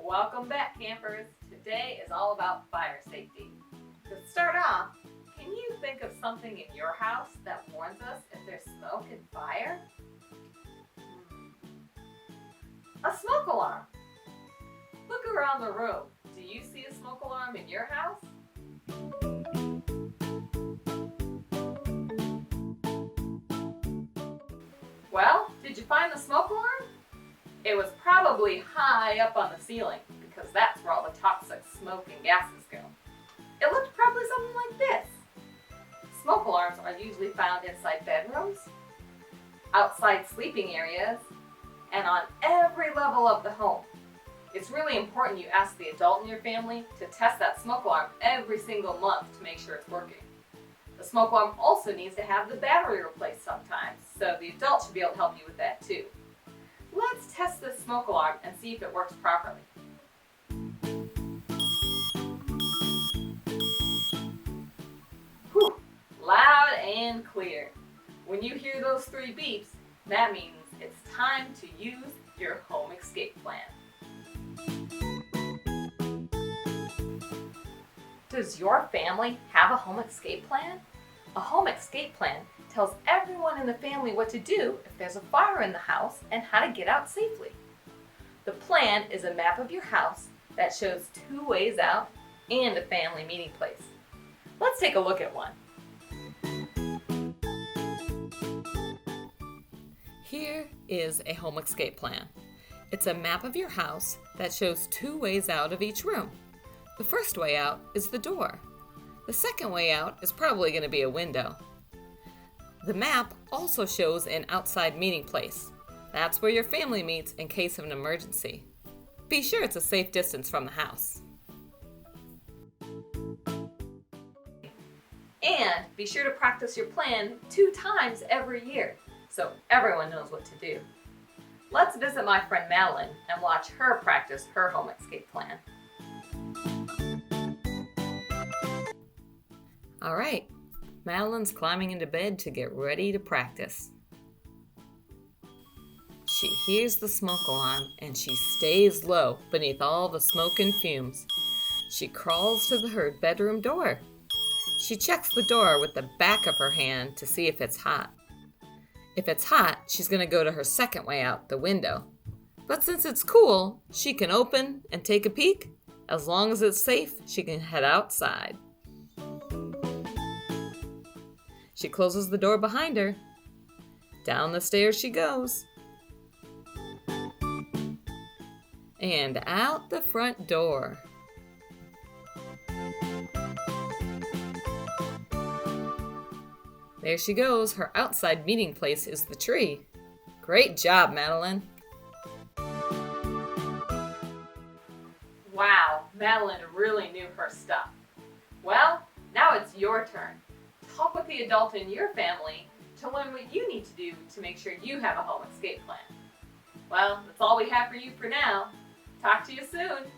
Welcome back, campers. Today is all about fire safety. To start off, can you think of something in your house that warns us if there's smoke and fire? A smoke alarm. Look around the room. Do you see a smoke alarm in your house? Well, did you find the smoke alarm? It was probably high up on the ceiling because that's where all the toxic smoke and gases go. It looked probably something like this. Smoke alarms are usually found inside bedrooms, outside sleeping areas, and on every level of the home. It's really important you ask the adult in your family to test that smoke alarm every single month to make sure it's working. The smoke alarm also needs to have the battery replaced sometimes, so the adult should be able to help you with that too. Let's test this smoke alarm and see if it works properly. Whew, loud and clear. When you hear those 3 beeps, that means it's time to use your home escape plan. Does your family have a home escape plan? A home escape plan tells everyone in the family what to do if there's a fire in the house and how to get out safely. The plan is a map of your house that shows 2 ways out and a family meeting place. Let's take a look at one. Here is a home escape plan. It's a map of your house that shows 2 ways out of each room. The first way out is the door. The second way out is probably going to be a window. The map also shows an outside meeting place. That's where your family meets in case of an emergency. Be sure it's a safe distance from the house. And be sure to practice your plan 2 times every year so everyone knows what to do. Let's visit my friend Madeline and watch her practice her home escape plan. All right, Madeline's climbing into bed to get ready to practice. She hears the smoke alarm and she stays low beneath all the smoke and fumes. She crawls to her bedroom door. She checks the door with the back of her hand to see if it's hot. If it's hot, she's going to go to her second way out, the window. But since it's cool, she can open and take a peek. As long as it's safe, she can head outside. She closes the door behind her. Down the stairs she goes. And out the front door. There she goes. Her outside meeting place is the tree. Great job, Madeline. Wow, Madeline really knew her stuff. Well, now it's your turn. Talk with the adult in your family to learn what you need to do to make sure you have a home escape plan. Well, that's all we have for you for now. Talk to you soon.